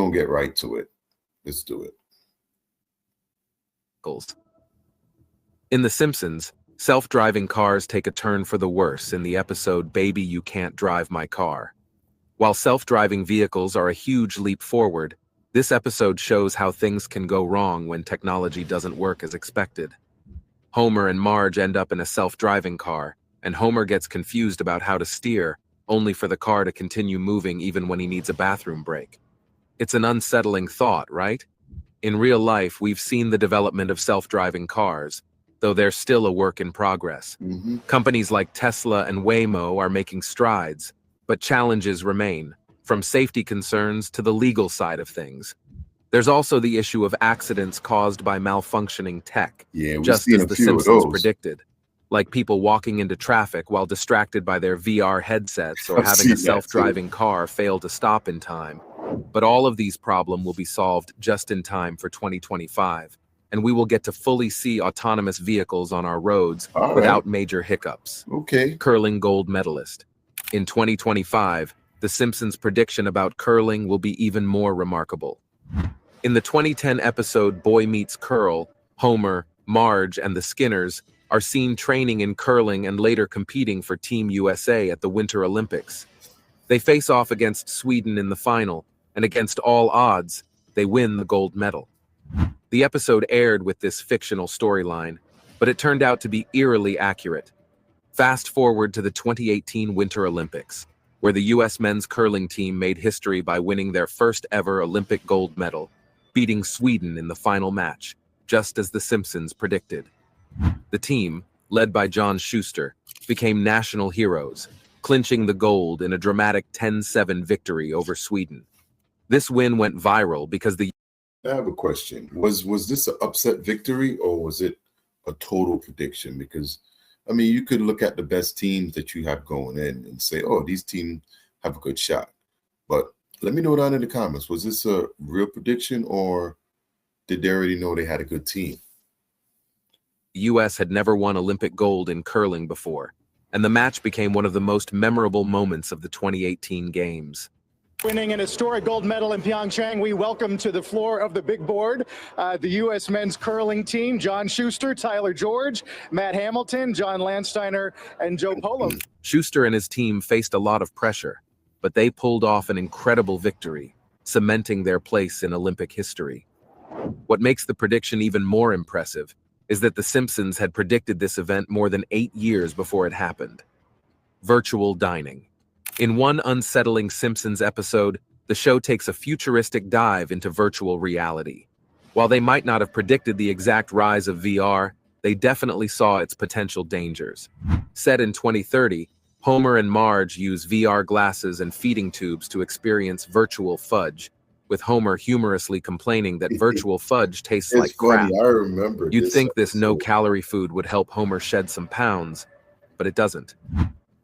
gonna get right to it. Let's do it. In The Simpsons, self-driving cars take a turn for the worse in the episode Baby You Can't Drive My Car. While self-driving vehicles are a huge leap forward, this episode shows how things can go wrong when technology doesn't work as expected. Homer and Marge end up in a self-driving car, and Homer gets confused about how to steer, only for the car to continue moving even when he needs a bathroom break. It's an unsettling thought, right? In real life, we've seen the development of self-driving cars, though they're still a work in progress. Companies like Tesla and Waymo are making strides, but challenges remain, from safety concerns to the legal side of things. There's also the issue of accidents caused by malfunctioning tech, just as The Simpsons predicted, like people walking into traffic while distracted by their VR headsets or having a self-driving car fail to stop in time. But all of these problems will be solved just in time for 2025, and we will get to fully see autonomous vehicles on our roads without major hiccups. Curling gold medalist. In 2025, The Simpsons' prediction about curling will be even more remarkable. In the 2010 episode Boy Meets Curl, Homer, Marge, and the Skinners are seen training in curling and later competing for Team USA at the Winter Olympics. They face off against Sweden in the final, and against all odds, they win the gold medal. The episode aired with this fictional storyline, but it turned out to be eerily accurate. Fast forward to the 2018 Winter Olympics, where the U.S. men's curling team made history by winning their first ever Olympic gold medal, beating Sweden in the final match, just as The Simpsons predicted. The team, led by John Schuster, became national heroes, clinching the gold in a dramatic 10-7 victory over Sweden. This win went viral because I have a question. Was this an upset victory, or was it a total prediction? Because, I mean, you could look at the best teams that you have going in and say, oh, these teams have a good shot. But let me know down in the comments, was this a real prediction, or did they already know they had a good team? The U.S. had never won Olympic gold in curling before, and the match became one of the most memorable moments of the 2018 Games. Winning an historic gold medal in Pyeongchang, we welcome to the floor of the big board the U.S. men's curling team, John Schuster, Tyler George, Matt Hamilton, John Landsteiner, and Joe Polo. Schuster and his team faced a lot of pressure, but they pulled off an incredible victory, cementing their place in Olympic history. What makes the prediction even more impressive is that The Simpsons had predicted this event more than 8 years before it happened. Virtual dining. In one unsettling Simpsons episode, the show takes a futuristic dive into virtual reality. While they might not have predicted the exact rise of VR, they definitely saw its potential dangers. Set in 2030, Homer and Marge use VR glasses and feeding tubes to experience virtual fudge, with Homer humorously complaining that virtual fudge tastes like crap. I remember You'd think this no-calorie food would help Homer shed some pounds, but it doesn't.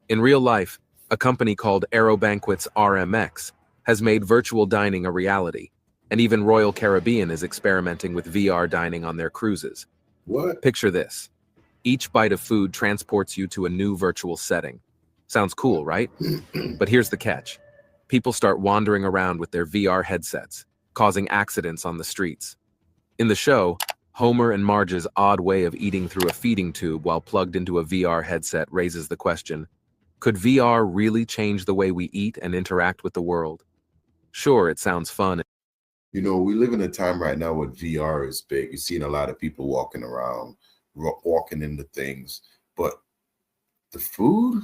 In real life, a company called Aerobanquets RMX has made virtual dining a reality, and even Royal Caribbean is experimenting with VR dining on their cruises. What? Picture this. Each bite of food transports you to a new virtual setting. Sounds cool, right? But here's the catch. People start wandering around with their VR headsets, causing accidents on the streets. In the show, Homer and Marge's odd way of eating through a feeding tube while plugged into a VR headset raises the question, could VR really change the way we eat and interact with the world? Sure, it sounds fun. You know, we live in a time right now where VR is big. You're seeing a lot of people walking around, walking into things. But the food,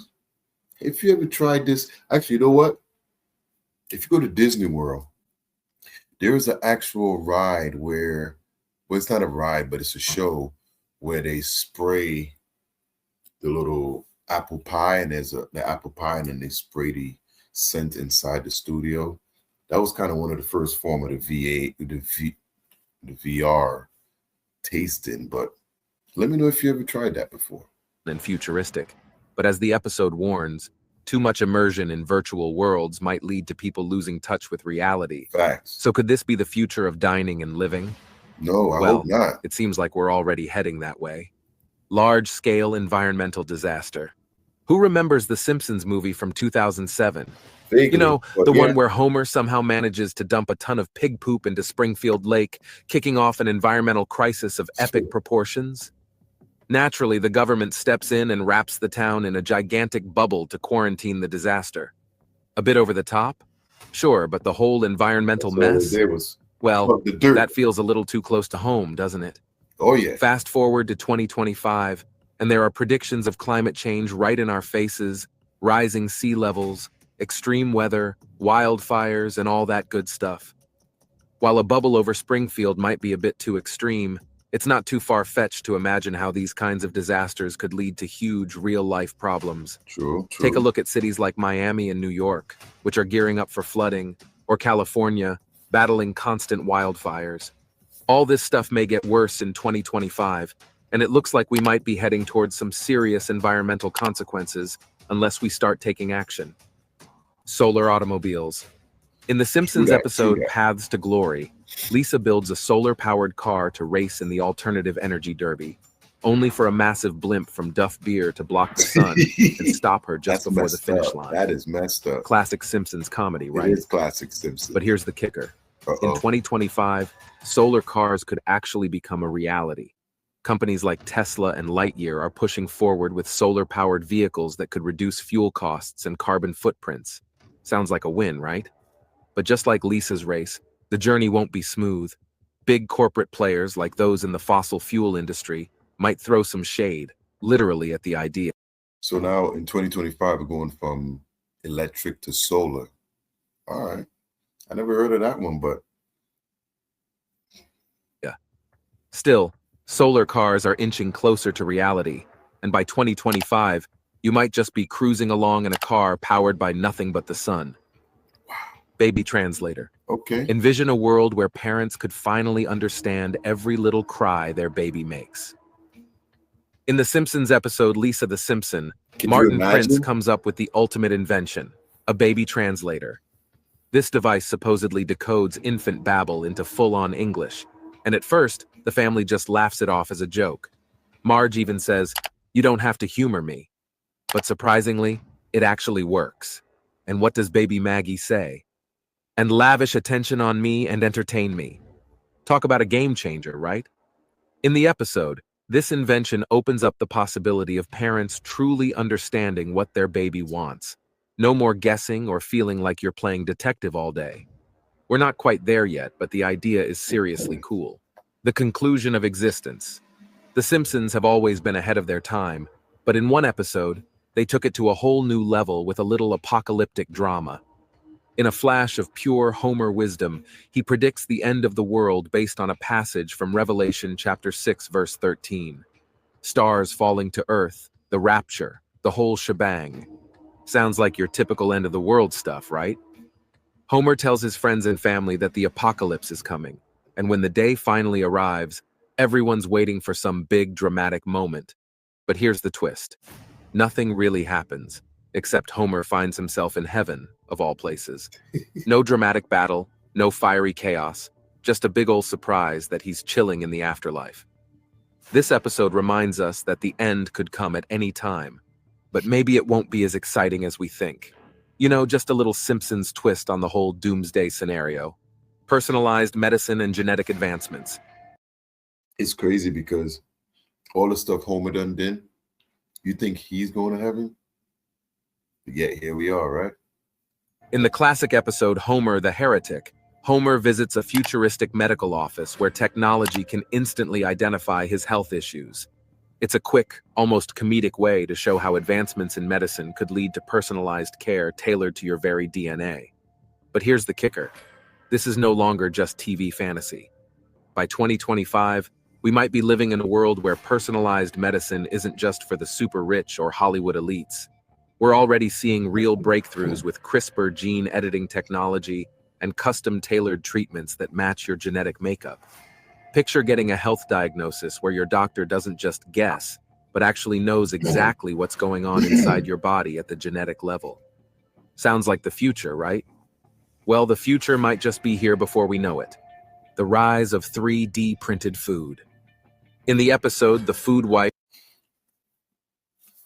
if you ever tried this, actually, you know what? If you go to Disney World, there's an actual ride where, well, it's not a ride, but it's a show where they spray the little apple pie, and there's the apple pie, and then they spray the scent inside the studio. That was kind of one of the first form of the VR tasting. But let me know if you ever tried that before. And futuristic, but as the episode warns, too much immersion in virtual worlds might lead to people losing touch with reality. Facts. So could this be the future of dining and living? No, I hope not. It seems like we're already heading that way. Large-scale environmental disaster. Who remembers the Simpsons movie from 2007? You know, But the yeah, one where Homer somehow manages to dump a ton of pig poop into Springfield Lake, kicking off an environmental crisis of epic proportions? Naturally, the government steps in and wraps the town in a gigantic bubble to quarantine the disaster. A bit over the top? Sure, but the whole environmental that's all they mess? did was Well, plug the dirt. that feels a little too close to home, doesn't it? Oh yeah. Fast forward to 2025, and there are predictions of climate change right in our faces, rising sea levels, extreme weather, wildfires, and all that good stuff. While a bubble over Springfield might be a bit too extreme, it's not too far-fetched to imagine how these kinds of disasters could lead to huge real-life problems. True. Take a look at cities like Miami and New York, which are gearing up for flooding, or California, battling constant wildfires. All this stuff may get worse in 2025, and it looks like we might be heading towards some serious environmental consequences unless we start taking action. Solar automobiles. In the Simpsons True episode that. Paths to Glory, Lisa builds a solar-powered car to race in the alternative energy derby, only for a massive blimp from Duff Beer to block the sun and stop her just That's before the messed finish up. line. That is messed up. Classic Simpsons comedy, right? It is classic Simpsons. But here's the kicker. In Uh-oh. 2025, solar cars could actually become a reality. Companies like Tesla and Lightyear are pushing forward with solar-powered vehicles that could reduce fuel costs and carbon footprints. Sounds like a win, right? But just like Lisa's race, the journey won't be smooth. Big corporate players like those in the fossil fuel industry might throw some shade, literally, at the idea. So now in 2025, we're going from electric to solar. All right. I never heard of that one, but Yeah. Still, solar cars are inching closer to reality, and by 2025, you might just be cruising along in a car powered by nothing but the sun. Baby translator. okay. Envision a world where parents could finally understand every little cry their baby makes. In the Simpsons episode Lisa the Simpson, Can you Martin Prince imagine? comes up with the ultimate invention, a baby translator. This device supposedly decodes infant babble into full-on English, and at first, the family just laughs it off as a joke. Marge even says, "You don't have to humor me." But surprisingly, it actually works. And what does baby Maggie say? "And lavish attention on me and entertain me." Talk about a game changer, right? In the episode, this invention opens up the possibility of parents truly understanding what their baby wants. No more guessing or feeling like you're playing detective all day. We're not quite there yet, but the idea is seriously cool. The conclusion of existence. The Simpsons have always been ahead of their time, but in one episode, they took it to a whole new level with a little apocalyptic drama. In a flash of pure Homer wisdom, he predicts the end of the world based on a passage from Revelation chapter 6, verse 13. Stars falling to earth, the rapture, the whole shebang. Sounds like your typical end of the world stuff, right? Homer tells his friends and family that the apocalypse is coming, and when the day finally arrives, everyone's waiting for some big dramatic moment. But here's the twist. Nothing really happens, except Homer finds himself in heaven, of all places. No dramatic battle, no fiery chaos, just a big old surprise that he's chilling in the afterlife. This episode reminds us that the end could come at any time, but maybe it won't be as exciting as we think. You know, just a little Simpsons twist on the whole doomsday scenario. Personalized medicine and genetic advancements. It's crazy because all the stuff Homer done did, you think he's going to heaven? But yet here we are, right? In the classic episode Homer the Heretic, Homer visits a futuristic medical office where technology can instantly identify his health issues. It's a quick, almost comedic way to show how advancements in medicine could lead to personalized care tailored to your very DNA. But here's the kicker. This is no longer just TV fantasy. By 2025, we might be living in a world where personalized medicine isn't just for the super rich or Hollywood elites. We're already seeing real breakthroughs with CRISPR gene editing technology and custom-tailored treatments that match your genetic makeup. Picture getting a health diagnosis where your doctor doesn't just guess, but actually knows exactly what's going on inside your body at the genetic level. Sounds like the future, right? Well, the future might just be here before we know it. The rise of 3D printed food. In the episode, the food wife.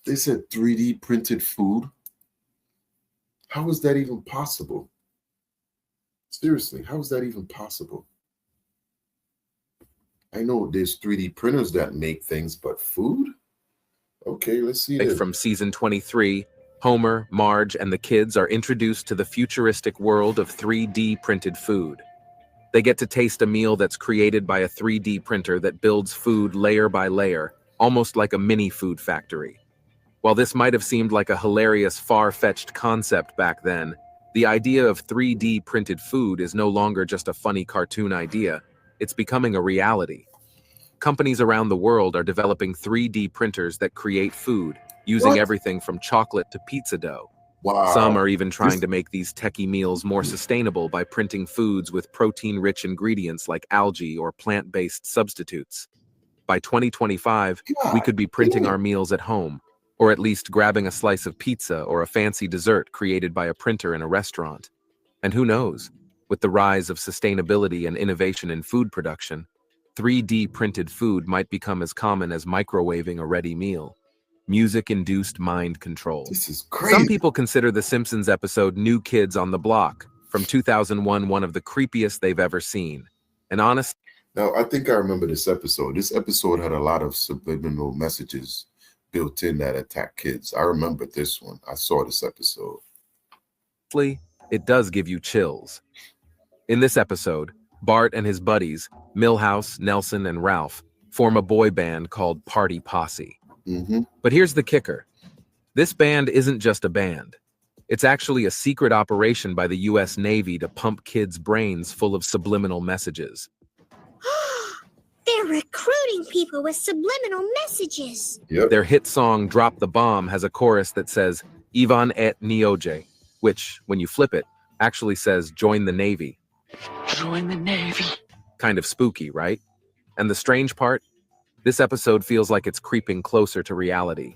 They said 3D printed food. How is that even possible? Seriously, how is that even possible? I know there's 3D printers that make things, but food? Okay, let's see this. From season 23, Homer, Marge, and the kids are introduced to the futuristic world of 3D printed food. They get to taste a meal that's created by a 3D printer that builds food layer by layer, almost like a mini food factory. While this might have seemed like a hilarious, far-fetched concept back then, the idea of 3D printed food is no longer just a funny cartoon idea, it's becoming a reality. Companies around the world are developing 3D printers that create food, using everything from chocolate to pizza dough. Wow. Some are even trying to make these techie meals more sustainable by printing foods with protein-rich ingredients like algae or plant-based substitutes. By 2025, we could be printing our meals at home, or at least grabbing a slice of pizza or a fancy dessert created by a printer in a restaurant. And who knows, with the rise of sustainability and innovation in food production, 3D printed food might become as common as microwaving a ready meal. Music-induced mind control. This is crazy. Some people consider the Simpsons episode New Kids on the Block from 2001 one of the creepiest they've ever seen. And honestly, now, I think I remember this episode. This episode had a lot of subliminal messages built in that attack kids. I remember this one. I saw this episode. it does give you chills. In this episode, Bart and his buddies, Milhouse, Nelson, and Ralph, form a boy band called Party Posse. But here's the kicker. This band isn't just a band. It's actually a secret operation by the US Navy to pump kids' brains full of subliminal messages. They're recruiting people with subliminal messages. Yep. Their hit song, Drop the Bomb, has a chorus that says, Ivan et Nioje, which, when you flip it, actually says, join the Navy. Join the Navy. Kind of spooky, right? And the strange part? This episode feels like it's creeping closer to reality.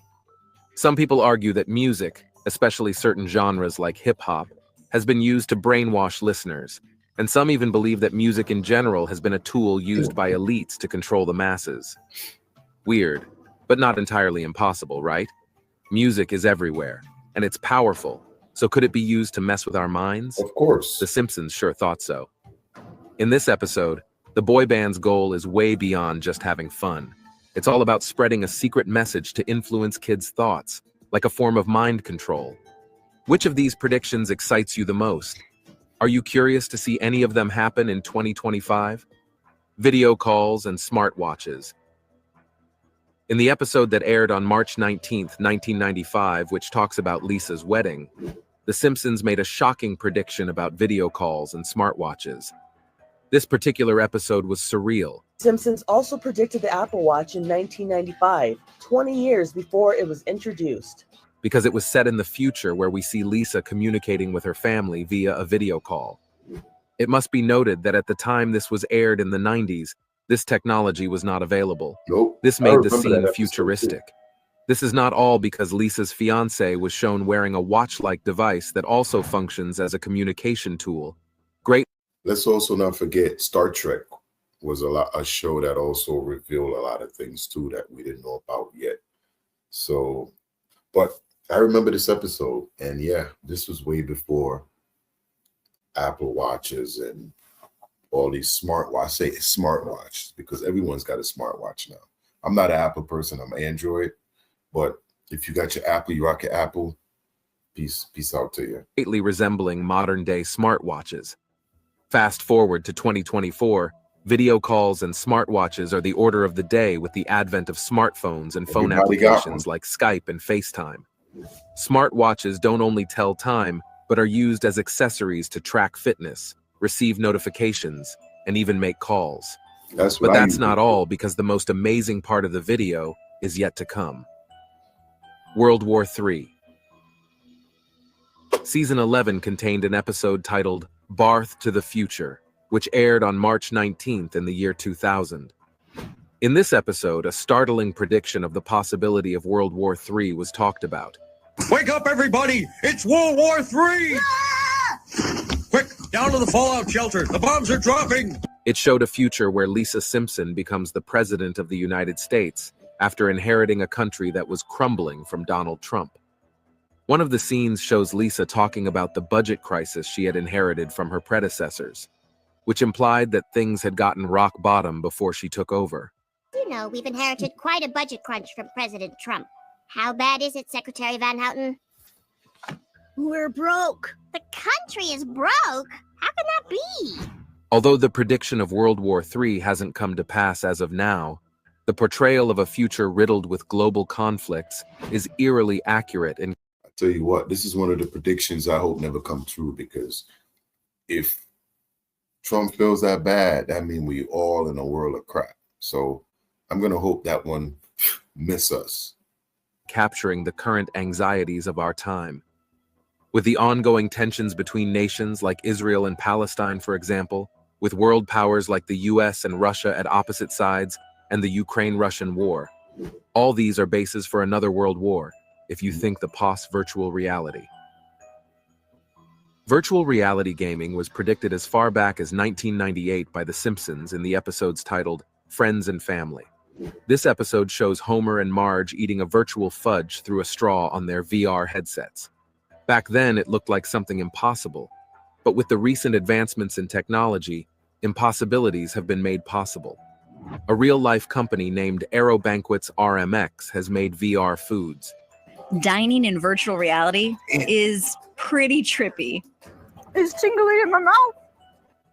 Some people argue that music, especially certain genres like hip-hop, has been used to brainwash listeners, and some even believe that music in general has been a tool used by elites to control the masses. Weird, but not entirely impossible, right? Music is everywhere, and it's powerful, so could it be used to mess with our minds? Of course. The Simpsons sure thought so. In this episode, the boy band's goal is way beyond just having fun. It's all about spreading a secret message to influence kids' thoughts, like a form of mind control. Which of these predictions excites you the most? Are you curious to see any of them happen in 2025? Video calls and smartwatches. In the episode that aired on March 19, 1995, which talks about Lisa's wedding, The Simpsons made a shocking prediction about video calls and smartwatches. This particular episode was surreal. Simpsons also predicted the Apple Watch in 1995, 20 years before it was introduced. Because it was set in the future where we see Lisa communicating with her family via a video call. It must be noted that at the time this was aired in the 90s, this technology was not available. Nope. This made the scene futuristic. This is not all because Lisa's fiancé was shown wearing a watch-like device that also functions as a communication tool. Great. Let's also not forget Star Trek was a show that also revealed a lot of things too that we didn't know about yet. So, but I remember this episode, and yeah, this was way before Apple Watches and all these smartwatches. I say smartwatches because everyone's got a smartwatch now. I'm not an Apple person, I'm Android, but if you got your Apple, you rock your Apple, peace out to you. Greatly resembling modern-day smartwatches. Fast forward to 2024, video calls and smartwatches are the order of the day with the advent of smartphones and phone applications like Skype and FaceTime. Smartwatches don't only tell time, but are used as accessories to track fitness, receive notifications, and even make calls. But that's not all, because the most amazing part of the video is yet to come. World War III. Season 11 contained an episode titled Barth to the Future, which aired on March 19th in the year 2000. In this episode, a startling prediction of the possibility of World War III was talked about. Wake up, everybody! It's World War III! Quick, down to the fallout shelter! The bombs are dropping! It showed a future where Lisa Simpson becomes the president of the United States after inheriting a country that was crumbling from Donald Trump. One of the scenes shows Lisa talking about the budget crisis she had inherited from her predecessors, which implied that things had gotten rock bottom before she took over. You know, we've inherited quite a budget crunch from President Trump. How bad is it, Secretary Van Houten? We're broke. The country is broke? How can that be? Although the prediction of World War III hasn't come to pass as of now, the portrayal of a future riddled with global conflicts is eerily accurate. And I tell you what, this is one of the predictions I hope never come true, because if Trump feels that bad, that means we all in a world of crap. So I'm going to hope that one miss us. capturing the current anxieties of our time. With the ongoing tensions between nations like Israel and Palestine, for example, with world powers like the US and Russia at opposite sides, and the Ukraine-Russian war. All these are bases for another world war, if you think the post-virtual reality. Virtual reality gaming was predicted as far back as 1998 by The Simpsons in the episodes titled Friends and Family. This episode shows Homer and Marge eating a virtual fudge through a straw on their VR headsets. Back then, it looked like something impossible, but with the recent advancements in technology, impossibilities have been made possible. A real-life company named Aero Banquets RMX has made VR foods. Dining in virtual reality is pretty trippy. It's tingling in my mouth.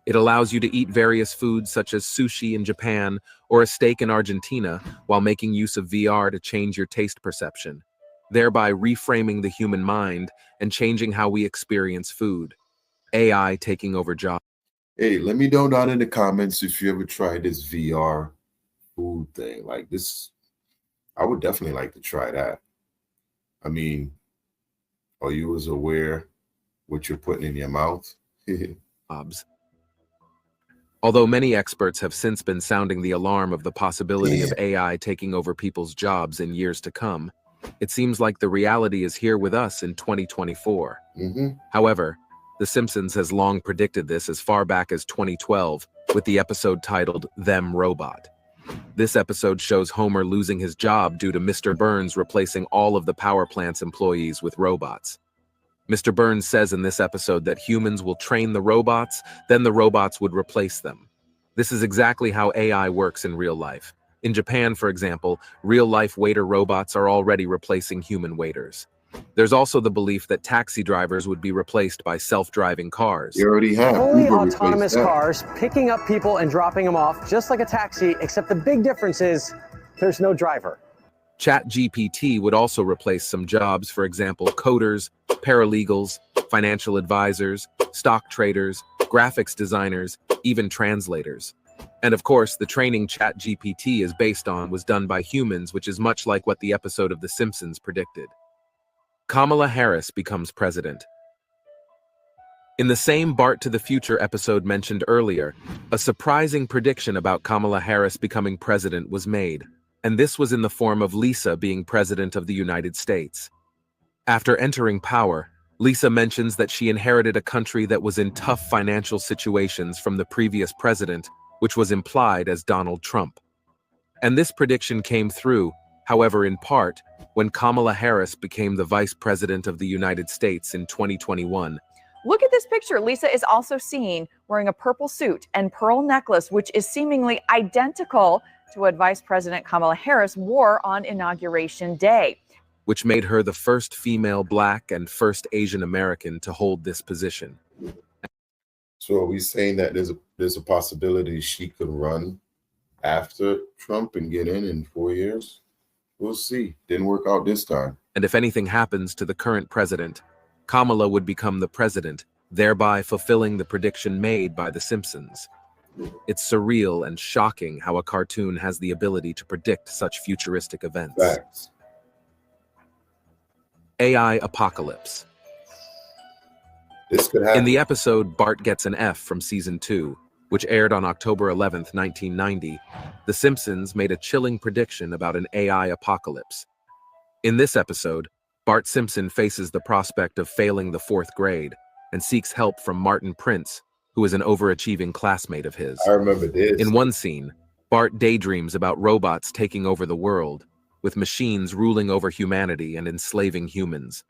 It allows you to eat various foods such as sushi in Japan or a steak in Argentina while making use of VR to change your taste perception, thereby reframing the human mind and changing how we experience food. AI taking over jobs. Hey, let me know down in the comments if you ever tried this VR food thing. Like this, I would definitely like to try that. I mean, are you as aware what you're putting in your mouth? Although many experts have since been sounding the alarm of the possibility of AI taking over people's jobs in years to come, it seems like the reality is here with us in 2024. However, The Simpsons has long predicted this as far back as 2012 with the episode titled Them Robot. This episode shows Homer losing his job due to Mr. Burns replacing all of the power plant's employees with robots. Mr. Burns says in this episode that humans will train the robots, then the robots would replace them. This is exactly how AI works in real life. In Japan, for example, real-life waiter robots are already replacing human waiters. There's also the belief that taxi drivers would be replaced by self-driving cars. You already have. Fully autonomous cars picking up people and dropping them off just like a taxi, except the big difference is there's no driver. ChatGPT would also replace some jobs, for example, coders, paralegals, financial advisors, stock traders, graphics designers, even translators. And of course, the training ChatGPT is based on was done by humans, which is much like what the episode of The Simpsons predicted. Kamala Harris becomes president. In the same Bart to the Future episode mentioned earlier, a surprising prediction about Kamala Harris becoming president was made, and this was in the form of Lisa being president of the United States. After entering power, Lisa mentions that she inherited a country that was in tough financial situations from the previous president, which was implied as Donald Trump. And this prediction came through, however, in part, when Kamala Harris became the vice president of the United States in 2021. Look at this picture. Lisa is also seen wearing a purple suit and pearl necklace, which is seemingly identical to what Vice President Kamala Harris wore on Inauguration Day, which made her the first female Black and first Asian American to hold this position. So are we saying that there's a possibility she could run after Trump and get in 4 years? We'll see. Didn't work out this time. And if anything happens to the current president, Kamala would become the president, thereby fulfilling the prediction made by The Simpsons. It's surreal and shocking how a cartoon has the ability to predict such futuristic events. Facts. AI apocalypse. This could happen. In the episode Bart Gets an F from Season 2, which aired on October 11th, 1990, The Simpsons made a chilling prediction about an AI apocalypse. In this episode, Bart Simpson faces the prospect of failing the 4th grade and seeks help from Martin Prince, who is an overachieving classmate of his. I remember this. In one scene, Bart daydreams about robots taking over the world, with machines ruling over humanity and enslaving humans.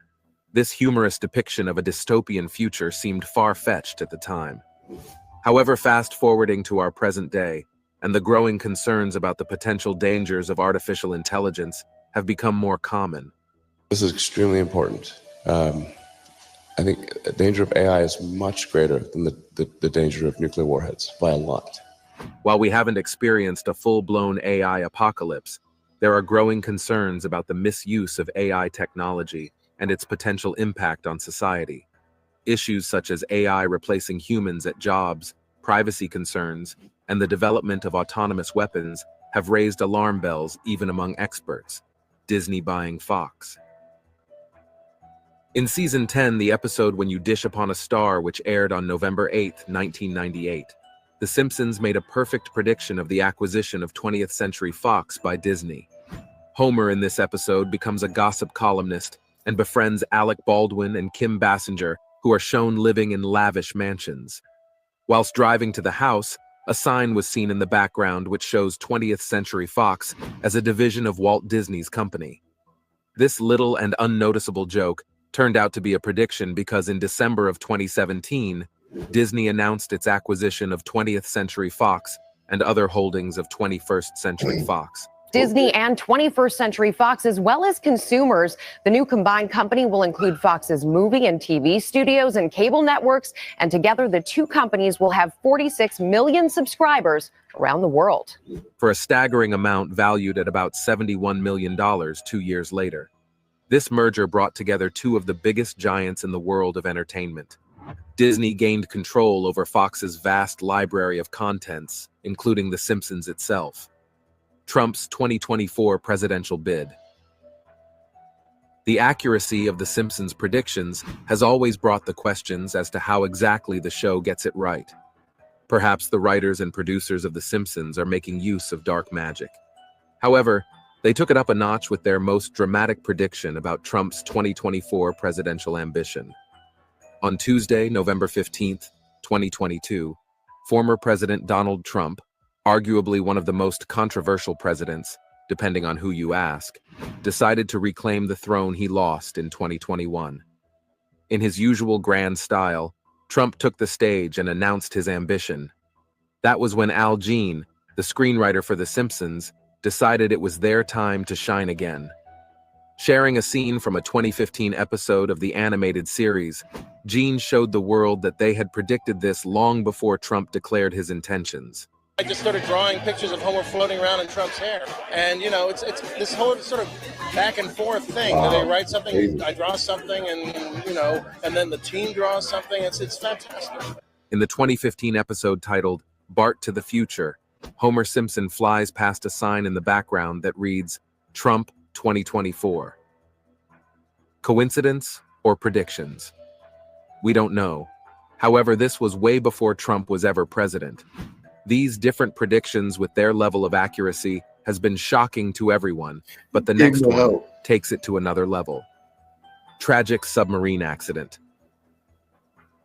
This humorous depiction of a dystopian future seemed far-fetched at the time. However, fast-forwarding to our present day, and the growing concerns about the potential dangers of artificial intelligence have become more common. This is extremely important. I think the danger of AI is much greater than the danger of nuclear warheads by a lot. While we haven't experienced a full-blown AI apocalypse, there are growing concerns about the misuse of AI technology and its potential impact on society. Issues such as AI replacing humans at jobs, privacy concerns, and the development of autonomous weapons have raised alarm bells even among experts. Disney buying Fox. In Season 10, the episode When You Dish Upon a Star, which aired on November 8, 1998, The Simpsons made a perfect prediction of the acquisition of 20th Century Fox by Disney. Homer in this episode becomes a gossip columnist and befriends Alec Baldwin and Kim Basinger, who are shown living in lavish mansions. Whilst driving to the house, a sign was seen in the background which shows 20th Century Fox as a division of Walt Disney's company. This little and unnoticeable joke turned out to be a prediction because in December of 2017, Disney announced its acquisition of 20th Century Fox and other holdings of 21st Century Fox. Disney and 21st Century Fox, as well as consumers. The new combined company will include Fox's movie and TV studios and cable networks, and together the two companies will have 46 million subscribers around the world. For a staggering amount valued at about $71 million 2 years later. This merger brought together two of the biggest giants in the world of entertainment. Disney gained control over Fox's vast library of contents, including The Simpsons itself. Trump's 2024 presidential bid. The accuracy of The Simpsons predictions has always brought the questions as to how exactly the show gets it right. Perhaps the writers and producers of The Simpsons are making use of dark magic. However, they took it up a notch with their most dramatic prediction about Trump's 2024 presidential ambition. On Tuesday, November 15th, 2022, former President Donald Trump, arguably one of the most controversial presidents, depending on who you ask, decided to reclaim the throne he lost in 2021. In his usual grand style, Trump took the stage and announced his ambition. That was when Al Jean, the screenwriter for The Simpsons, decided it was their time to shine again. Sharing a scene from a 2015 episode of the animated series, Jean showed the world that they had predicted this long before Trump declared his intentions. I just started drawing pictures of Homer floating around in Trump's hair. And, you know, it's this whole sort of back and forth thing. Wow. They write something, I draw something, and, you know, and then the team draws something. It's fantastic. In the 2015 episode titled Bart to the Future, Homer Simpson flies past a sign in the background that reads, Trump 2024. Coincidence or predictions? We don't know. However, this was way before Trump was ever president. These different predictions with their level of accuracy has been shocking to everyone, but the next one takes it to another level. Tragic submarine accident.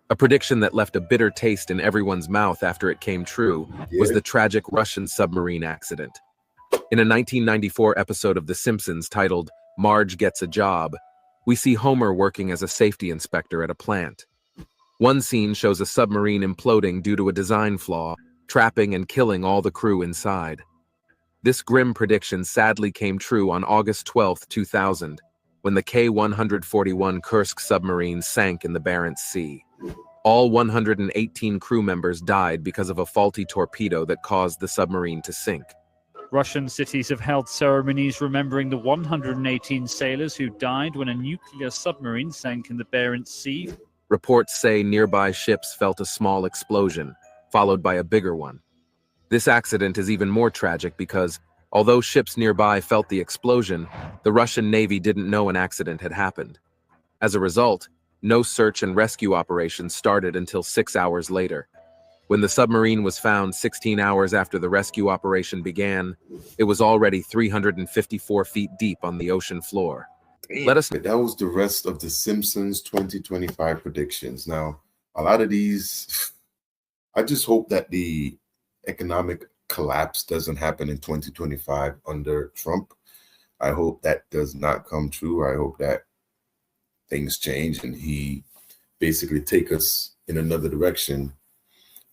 A prediction that left a bitter taste in everyone's mouth after it came true was the tragic Russian submarine accident. In a 1994 episode of The Simpsons titled Marge Gets a Job, we see Homer working as a safety inspector at a plant. One scene shows a submarine imploding due to a design flaw, trapping and killing all the crew inside. This grim prediction sadly came true on August 12, 2000, when the K-141 Kursk submarine sank in the Barents Sea. All 118 crew members died because of a faulty torpedo that caused the submarine to sink. Russian cities have held ceremonies remembering the 118 sailors who died when a nuclear submarine sank in the Barents Sea. Reports say nearby ships felt a small explosion, followed by a bigger one. This accident is even more tragic because, although ships nearby felt the explosion, the Russian Navy didn't know an accident had happened. As a result, no search and rescue operations started until 6 hours later. When the submarine was found 16 hours after the rescue operation began, it was already 354 feet deep on the ocean floor. That was the rest of the Simpsons 2025 predictions. Now, a lot of these, I just hope that the economic collapse doesn't happen in 2025 under Trump. I hope that does not come true. I hope that things change and he basically take us in another direction.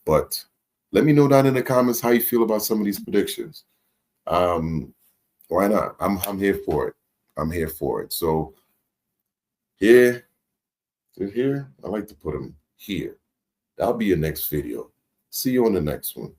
But let me know down in the comments how you feel about some of these predictions. Why not? I'm here for it. I'm here for it. So here, I like to put them here. That'll be your next video. See you on the next one.